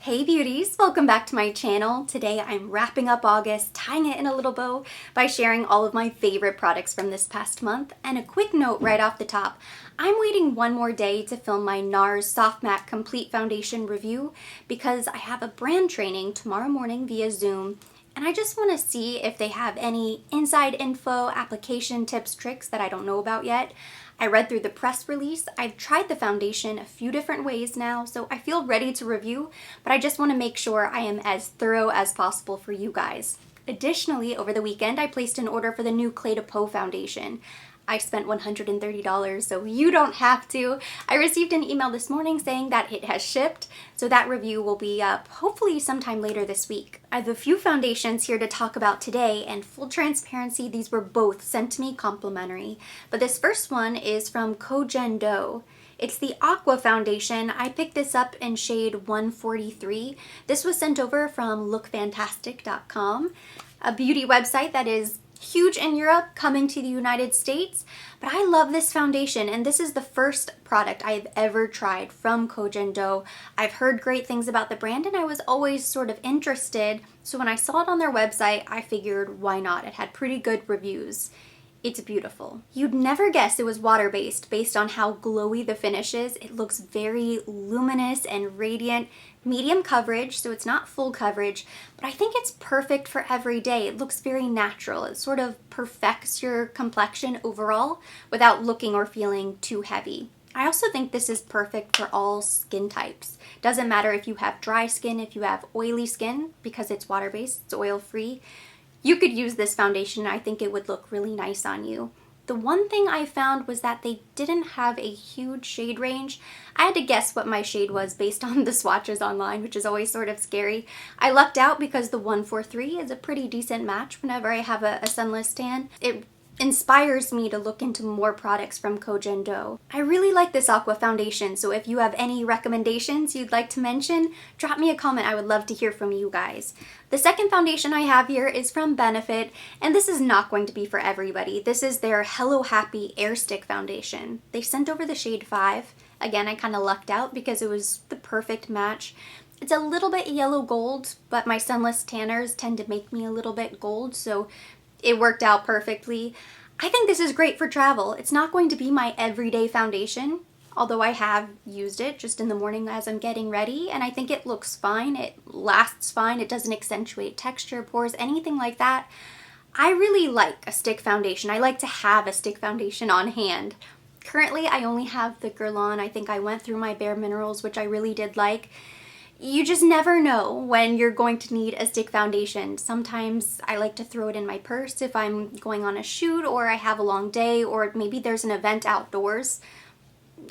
Hey beauties, welcome back to my channel. Today I'm wrapping up August, tying it in a little bow by sharing all of my favorite products from this past month. And a quick note right off the top, I'm waiting one more day to film my NARS Soft Matte Complete Foundation review because I have a brand training tomorrow morning via Zoom. And I just want to see if they have any inside info, application tips, tricks that I don't know about yet. I read through the press release. I've tried the foundation a few different ways now, so I feel ready to review, but I just want to make sure I am as thorough as possible for you guys. Additionally, over the weekend, I placed an order for the new Clé de Peau foundation. I spent $130, so you don't have to. I received an email this morning saying that it has shipped, so that review will be up hopefully sometime later this week. I have a few foundations here to talk about today, and full transparency, these were both sent to me complimentary. But this first one is from Kojen Do. It's the Aqua Foundation. I picked this up in shade 143. This was sent over from lookfantastic.com, a beauty website that is huge in Europe, coming to the United States. But I love this foundation, and this is the first product I've ever tried from Kojen Do. I've heard great things about the brand, and I was always sort of interested. So when I saw it on their website, I figured, why not? It had pretty good reviews. It's beautiful. You'd never guess it was water-based based on how glowy the finish is. It looks very luminous and radiant. Medium coverage, so it's not full coverage, but I think it's perfect for every day. It looks very natural. It sort of perfects your complexion overall without looking or feeling too heavy. I also think this is perfect for all skin types. Doesn't matter if you have dry skin, if you have oily skin, because it's water-based, it's oil-free. You could use this foundation. I think it would look really nice on you. The one thing I found was that they didn't have a huge shade range. I had to guess what my shade was based on the swatches online, which is always sort of scary. I lucked out because the 143 is a pretty decent match whenever I have a sunless tan. It inspires me to look into more products from Kojen Do. I really like this Aqua foundation, so if you have any recommendations you'd like to mention, drop me a comment. I would love to hear from you guys. The second foundation I have here is from Benefit, and this is not going to be for everybody. This is their Hello Happy Air Stick foundation. They sent over the shade 5. Again, I kind of lucked out because it was the perfect match. It's a little bit yellow gold, but my sunless tanners tend to make me a little bit gold, so it worked out perfectly. I think this is great for travel. It's not going to be my everyday foundation, although I have used it just in the morning as I'm getting ready, and I think it looks fine. It lasts fine. It doesn't accentuate texture, pores, anything like that. I really like a stick foundation. I like to have a stick foundation on hand. Currently, I only have the Guerlain. I think I went through my Bare Minerals, which I really did like. You just never know when you're going to need a stick foundation. Sometimes I like to throw it in my purse if I'm going on a shoot or I have a long day, or maybe there's an event outdoors.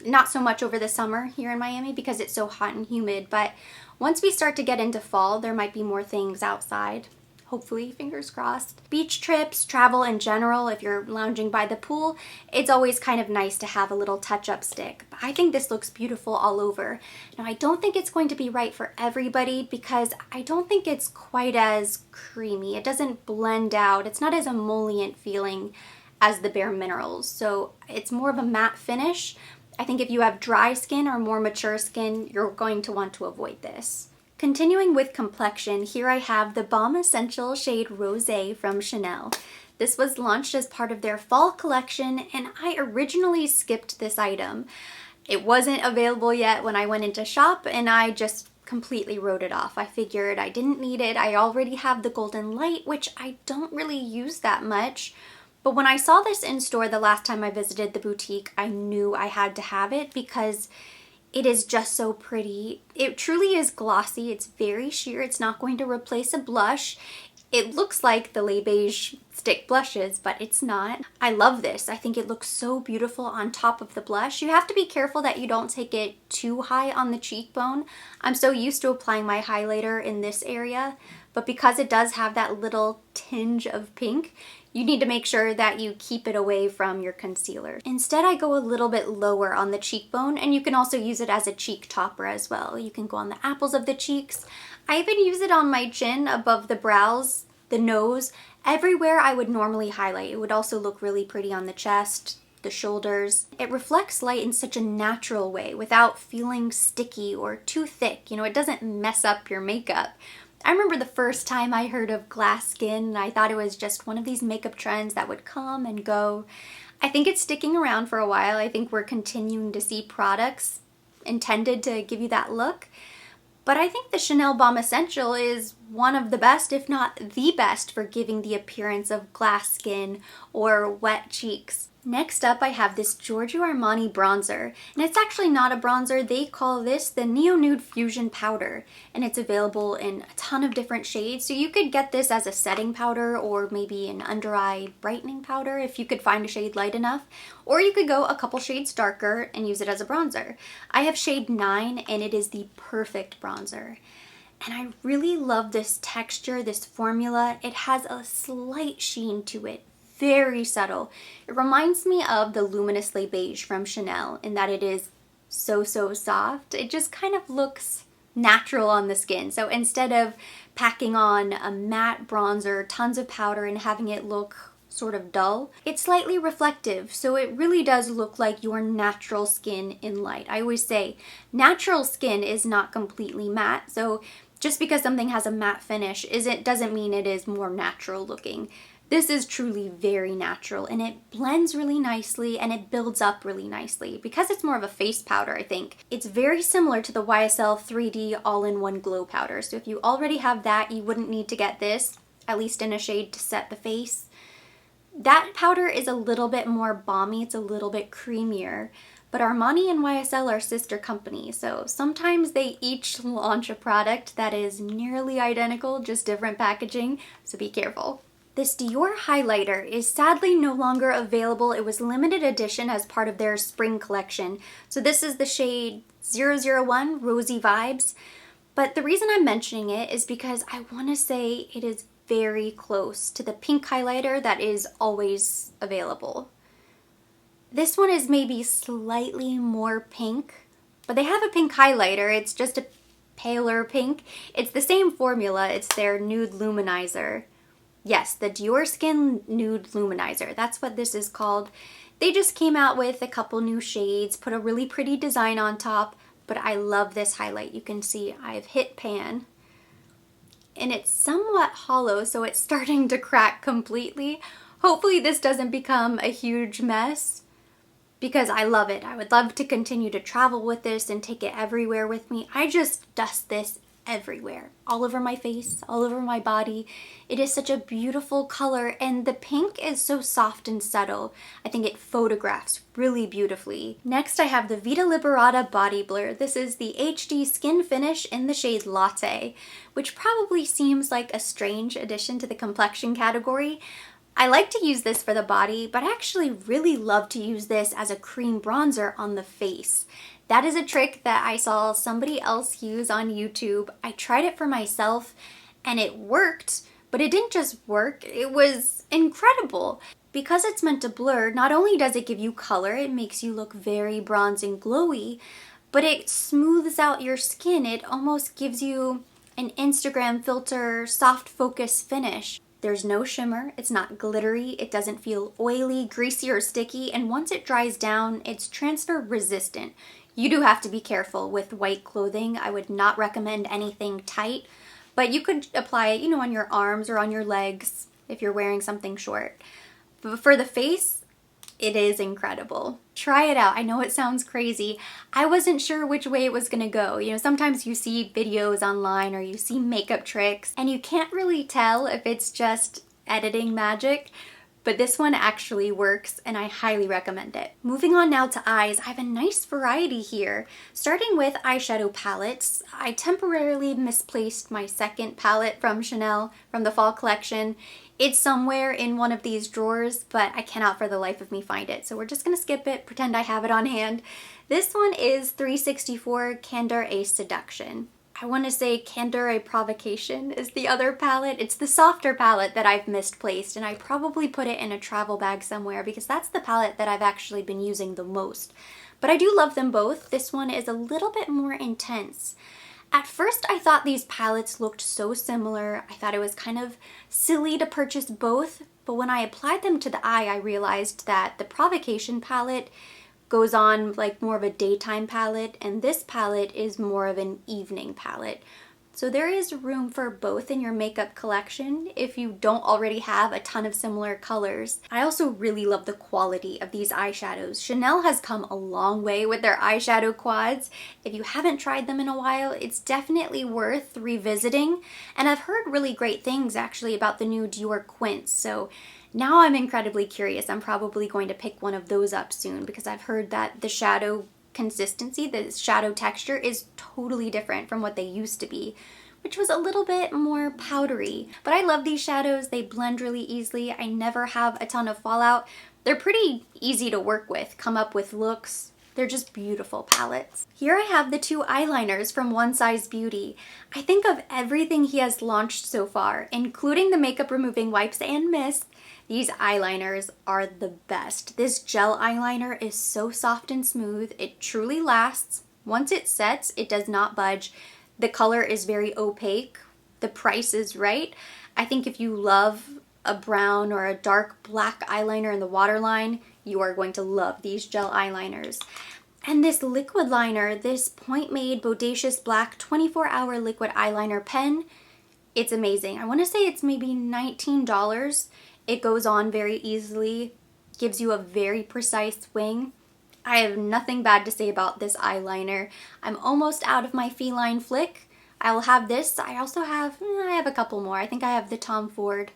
Not so much over the summer here in Miami because it's so hot and humid, but once we start to get into fall, there might be more things outside. Hopefully, fingers crossed. Beach trips, travel in general, if you're lounging by the pool, it's always kind of nice to have a little touch-up stick. But I think this looks beautiful all over. Now, I don't think it's going to be right for everybody because I don't think it's quite as creamy. It doesn't blend out. It's not as emollient feeling as the Bare Minerals. So it's more of a matte finish. I think if you have dry skin or more mature skin, you're going to want to avoid this. Continuing with complexion, here I have the Balm Essential shade Rosé from Chanel. This was launched as part of their fall collection, and I originally skipped this item. It wasn't available yet when I went into shop, and I just completely wrote it off. I figured I didn't need it. I already have the Golden Light, which I don't really use that much. But when I saw this in store the last time I visited the boutique, I knew I had to have it because it is just so pretty. It truly is glossy. It's very sheer. It's not going to replace a blush. It looks like the Les Beige stick blushes, but it's not. I love this. I think it looks so beautiful on top of the blush. You have to be careful that you don't take it too high on the cheekbone. I'm so used to applying my highlighter in this area, but because it does have that little tinge of pink, you need to make sure that you keep it away from your concealer. Instead, I go a little bit lower on the cheekbone, and you can also use it as a cheek topper as well. You can go on the apples of the cheeks. I even use it on my chin, above the brows, the nose, everywhere I would normally highlight. It would also look really pretty on the chest, the shoulders. It reflects light in such a natural way without feeling sticky or too thick. You know, it doesn't mess up your makeup. I remember the first time I heard of glass skin, and I thought it was just one of these makeup trends that would come and go. I think it's sticking around for a while. I think we're continuing to see products intended to give you that look. But I think the Chanel Balm Essential is one of the best, if not the best, for giving the appearance of glass skin or wet cheeks. Next up, I have this Giorgio Armani bronzer, and it's actually not a bronzer. They call this the Neo Nude Fusion Powder, and it's available in a ton of different shades. So you could get this as a setting powder or maybe an under eye brightening powder if you could find a shade light enough, or you could go a couple shades darker and use it as a bronzer. I have shade 9, and it is the perfect bronzer. And I really love this texture, this formula. It has a slight sheen to it. Very subtle. It reminds me of the Luminously Beige from Chanel in that it is so soft. It just kind of looks natural on the skin. So instead of packing on a matte bronzer, tons of powder, and having it look sort of dull, it's slightly reflective. So it really does look like your natural skin in light. I always say natural skin is not completely matte. So just because something has a matte finish doesn't mean it is more natural looking. This is truly very natural, and it blends really nicely and it builds up really nicely. Because it's more of a face powder, I think, it's very similar to the YSL 3D All-in-One Glow Powder. So if you already have that, you wouldn't need to get this, at least in a shade to set the face. That powder is a little bit more balmy, it's a little bit creamier. But Armani and YSL are sister companies, so sometimes they each launch a product that is nearly identical, just different packaging, so be careful. This Dior highlighter is sadly no longer available. It was limited edition as part of their spring collection. So this is the shade 001 Rosy Vibes. But the reason I'm mentioning it is because I want to say it is very close to the pink highlighter that is always available. This one is maybe slightly more pink, but they have a pink highlighter. It's just a paler pink. It's the same formula. It's their Nude Luminizer. Yes, the Dior Skin Nude Luminizer. That's what this is called. They just came out with a couple new shades, put a really pretty design on top, but I love this highlight. You can see I've hit pan, and it's somewhat hollow, so it's starting to crack completely. Hopefully this doesn't become a huge mess, because I love it. I would love to continue to travel with this and take it everywhere with me. I just dust this everywhere, all over my face, all over my body. It is such a beautiful color, and the pink is so soft and subtle. I think it photographs really beautifully. Next, I have the Vita Liberata Body Blur. This is the HD skin finish in the shade Latte, which probably seems like a strange addition to the complexion category. I like to use this for the body, but I actually really love to use this as a cream bronzer on the face. That is a trick that I saw somebody else use on YouTube. I tried it for myself and it worked, but it didn't just work, it was incredible. Because it's meant to blur, not only does it give you color, it makes you look very bronze and glowy, but it smooths out your skin. It almost gives you an Instagram filter, soft focus finish. There's no shimmer, it's not glittery, it doesn't feel oily, greasy, or sticky, and once it dries down, it's transfer resistant. You do have to be careful with white clothing. I would not recommend anything tight, but you could apply it, on your arms or on your legs if you're wearing something short. But for the face, it is incredible. Try it out. I know it sounds crazy. I wasn't sure which way it was gonna go. Sometimes you see videos online or you see makeup tricks and you can't really tell if it's just editing magic, but this one actually works and I highly recommend it. Moving on now to eyes, I have a nice variety here. Starting with eyeshadow palettes, I temporarily misplaced my second palette from Chanel from the fall collection. It's somewhere in one of these drawers, but I cannot for the life of me find it. So we're just gonna skip it, pretend I have it on hand. This one is 364 Candor A Seduction. I want to say Candor A Provocation is the other palette. It's the softer palette that I've misplaced, and I probably put it in a travel bag somewhere because that's the palette that I've actually been using the most. But I do love them both. This one is a little bit more intense. At first, I thought these palettes looked so similar. I thought it was kind of silly to purchase both, but when I applied them to the eye, I realized that the Provocation palette goes on like more of a daytime palette, and this palette is more of an evening palette. So there is room for both in your makeup collection if you don't already have a ton of similar colors. I also really love the quality of these eyeshadows. Chanel has come a long way with their eyeshadow quads. If you haven't tried them in a while, it's definitely worth revisiting. And I've heard really great things actually about the new Dior Quince. So now I'm incredibly curious. I'm probably going to pick one of those up soon because I've heard that the shadow consistency, the shadow texture is totally different from what they used to be, which was a little bit more powdery. But I love these shadows. They blend really easily. I never have a ton of fallout. They're pretty easy to work with, come up with looks. They're just beautiful palettes. Here I have the two eyeliners from One Size Beauty. I think of everything he has launched so far, including the makeup removing wipes and mist, these eyeliners are the best. This gel eyeliner is so soft and smooth. It truly lasts. Once it sets, it does not budge. The color is very opaque. The price is right. I think if you love a brown or a dark black eyeliner in the waterline, you are going to love these gel eyeliners. And this liquid liner, this Point Made Bodacious Black 24-hour liquid eyeliner pen, it's amazing. I want to say it's maybe $19. It goes on very easily, gives you a very precise wing. I have nothing bad to say about this eyeliner. I'm almost out of my Feline Flick. I will have this. I have a couple more. I think I have the Tom Ford.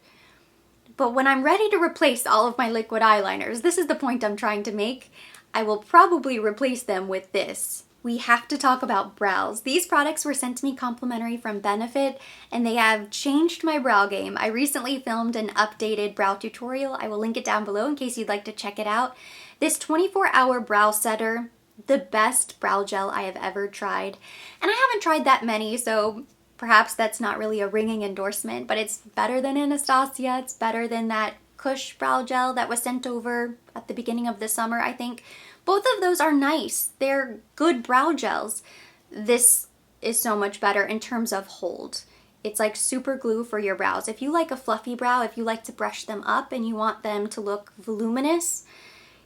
But when I'm ready to replace all of my liquid eyeliners, this is the point I'm trying to make, I will probably replace them with this. We have to talk about brows. These products were sent to me complimentary from Benefit, and they have changed my brow game. I recently filmed an updated brow tutorial. I will link it down below in case you'd like to check it out. This 24-hour brow setter, the best brow gel I have ever tried. And I haven't tried that many, so perhaps that's not really a ringing endorsement, but it's better than Anastasia. It's better than that Kush brow gel that was sent over at the beginning of the summer, I think. Both of those are nice. They're good brow gels. This is so much better in terms of hold. It's like super glue for your brows. If you like a fluffy brow, if you like to brush them up and you want them to look voluminous,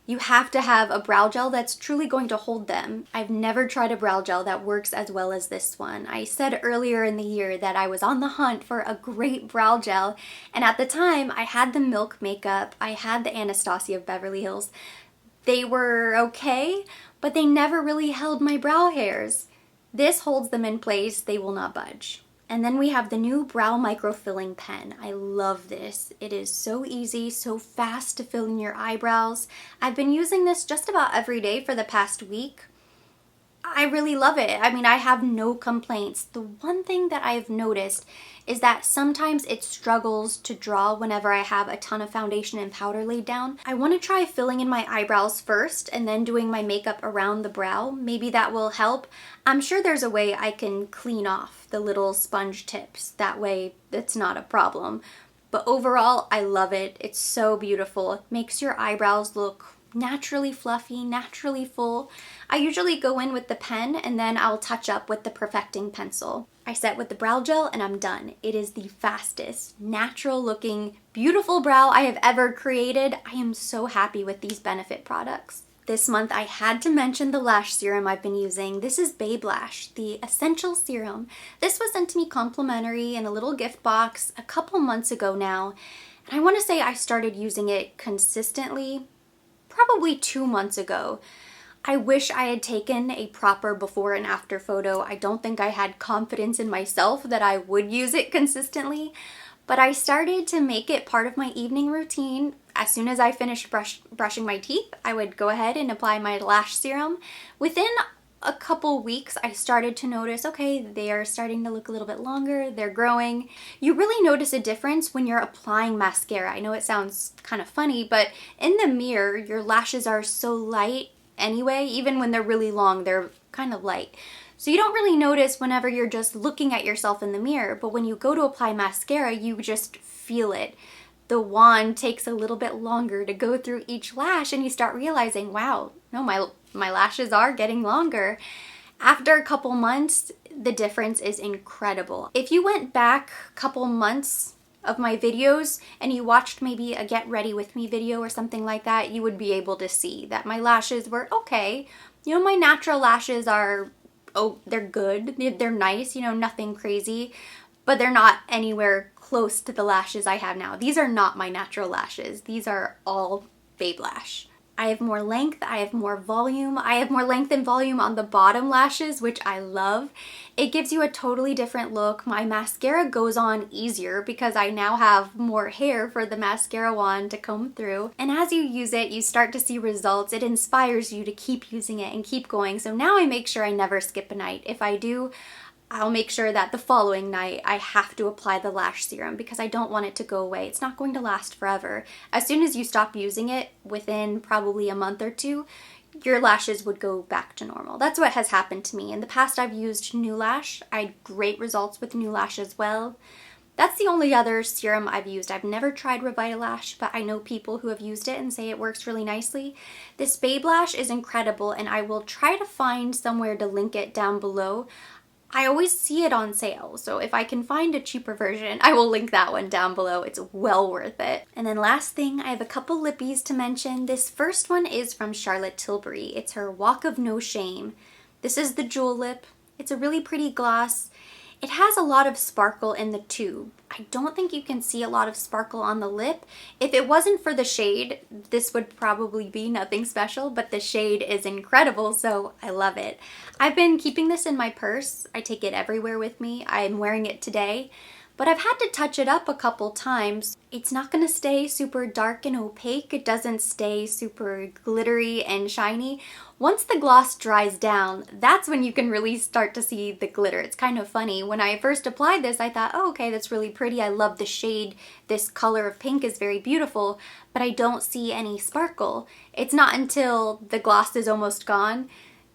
you have to have a brow gel that's truly going to hold them. I've never tried a brow gel that works as well as this one. I said earlier in the year that I was on the hunt for a great brow gel, and at the time I had the Milk Makeup, I had the Anastasia of Beverly Hills. They were okay, but they never really held my brow hairs. This holds them in place, they will not budge. And then we have the new Brow Microfilling Pen. I love this. It is so easy, so fast to fill in your eyebrows. I've been using this just about every day for the past week. I really love it. I mean, I have no complaints. The one thing that I've noticed is that sometimes it struggles to draw whenever I have a ton of foundation and powder laid down. I want to try filling in my eyebrows first and then doing my makeup around the brow. Maybe that will help. I'm sure there's a way I can clean off the little sponge tips. That way it's not a problem. But overall, I love it. It's so beautiful. It makes your eyebrows look naturally fluffy, naturally full. I usually go in with the pen and then I'll touch up with the perfecting pencil. I set with the brow gel and I'm done. It is the fastest, natural looking, beautiful brow I have ever created. I am so happy with these Benefit products. This month I had to mention the lash serum I've been using. This is Babe Lash, the Essential Serum. This was sent to me complimentary in a little gift box a couple months ago now. And I want to say I started using it consistently probably 2 months ago. I wish I had taken a proper before and after photo. I don't think I had confidence in myself that I would use it consistently, but I started to make it part of my evening routine. As soon as I finished brushing my teeth, I would go ahead and apply my lash serum. Within a couple weeks, I started to notice, okay, they are starting to look a little bit longer, they're growing. You really notice a difference when you're applying mascara. I know it sounds kind of funny, but in the mirror, your lashes are so light anyway. Even when they're really long, they're kind of light. So you don't really notice whenever you're just looking at yourself in the mirror, but when you go to apply mascara, you just feel it. The wand takes a little bit longer to go through each lash and you start realizing, wow, no, my lashes are getting longer. After a couple months, the difference is incredible. If you went back a couple months of my videos and you watched maybe a get ready with me video or something like that, you would be able to see that my lashes were okay. You know, my natural lashes are, oh, they're good. They're nice, you know, nothing crazy, but they're not anywhere close to the lashes I have now. These are not my natural lashes. These are all Babe Lash. I have more length, I have more volume. I have more length and volume on the bottom lashes, which I love. It gives you a totally different look. My mascara goes on easier because I now have more hair for the mascara wand to comb through. And as you use it, you start to see results. It inspires you to keep using it and keep going. So now I make sure I never skip a night. If I do, I'll make sure that the following night I have to apply the lash serum because I don't want it to go away. It's not going to last forever. As soon as you stop using it, within probably a month or two, your lashes would go back to normal. That's what has happened to me. In the past, I've used New Lash. I had great results with New Lash as well. That's the only other serum I've used. I've never tried Revitalash, but I know people who have used it and say it works really nicely. This Babe Lash is incredible, and I will try to find somewhere to link it down below. I always see it on sale, so if I can find a cheaper version, I will link that one down below. It's well worth it. And then last thing, I have a couple lippies to mention. This first one is from Charlotte Tilbury. It's her Walk of No Shame. This is the Jewel Lip. It's a really pretty gloss. It has a lot of sparkle in the tube. I don't think you can see a lot of sparkle on the lip. If it wasn't for the shade, this would probably be nothing special, but the shade is incredible, so I love it. I've been keeping this in my purse. I take it everywhere with me. I'm wearing it today, but I've had to touch it up a couple times. It's not gonna stay super dark and opaque. It doesn't stay super glittery and shiny. Once the gloss dries down, that's when you can really start to see the glitter. It's kind of funny. When I first applied this, I thought, oh, okay, that's really pretty. I love the shade. This color of pink is very beautiful, but I don't see any sparkle. It's not until the gloss is almost gone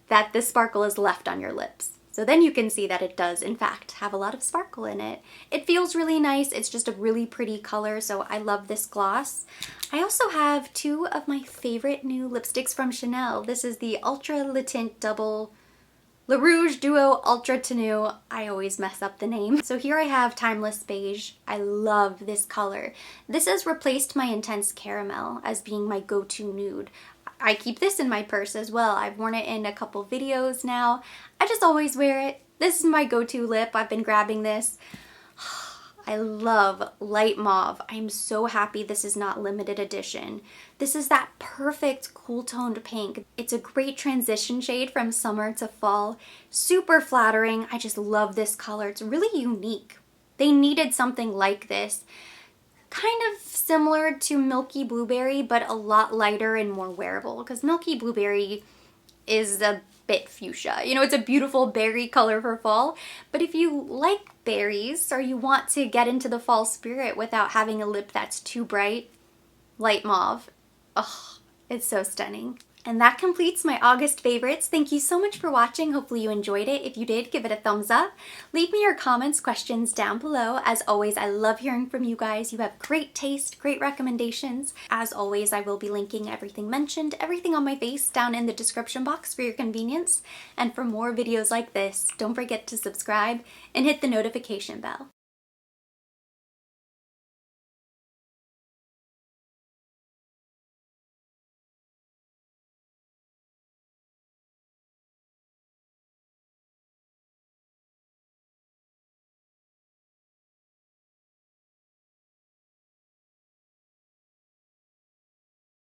that the sparkle is left on your lips. So then you can see that it does, in fact, have a lot of sparkle in it. It feels really nice. It's just a really pretty color, so I love this gloss. I also have two of my favorite new lipsticks from Chanel. This is the Ultra Le Tint Double Le Rouge Duo Ultra Tenue. I always mess up the name. So here I have Timeless Beige. I love this color. This has replaced my Intense Caramel as being my go-to nude. I keep this in my purse as well. I've worn it in a couple videos now. I just always wear it. This is my go-to lip. I've been grabbing this. I love light mauve. I'm so happy this is not limited edition. This is that perfect cool toned pink. It's a great transition shade from summer to fall. Super flattering. I just love this color. It's really unique. They needed something like this. Kind of similar to Milky Blueberry, but a lot lighter and more wearable, because Milky Blueberry is a bit fuchsia. You know, it's a beautiful berry color for fall, but if you like berries or you want to get into the fall spirit without having a lip that's too bright, light mauve, oh, it's so stunning. And that completes my August favorites. Thank you so much for watching. Hopefully you enjoyed it. If you did, give it a thumbs up. Leave me your comments, questions down below. As always, I love hearing from you guys. You have great taste, great recommendations. As always, I will be linking everything mentioned, everything on my face down in the description box for your convenience. And for more videos like this, don't forget to subscribe and hit the notification bell.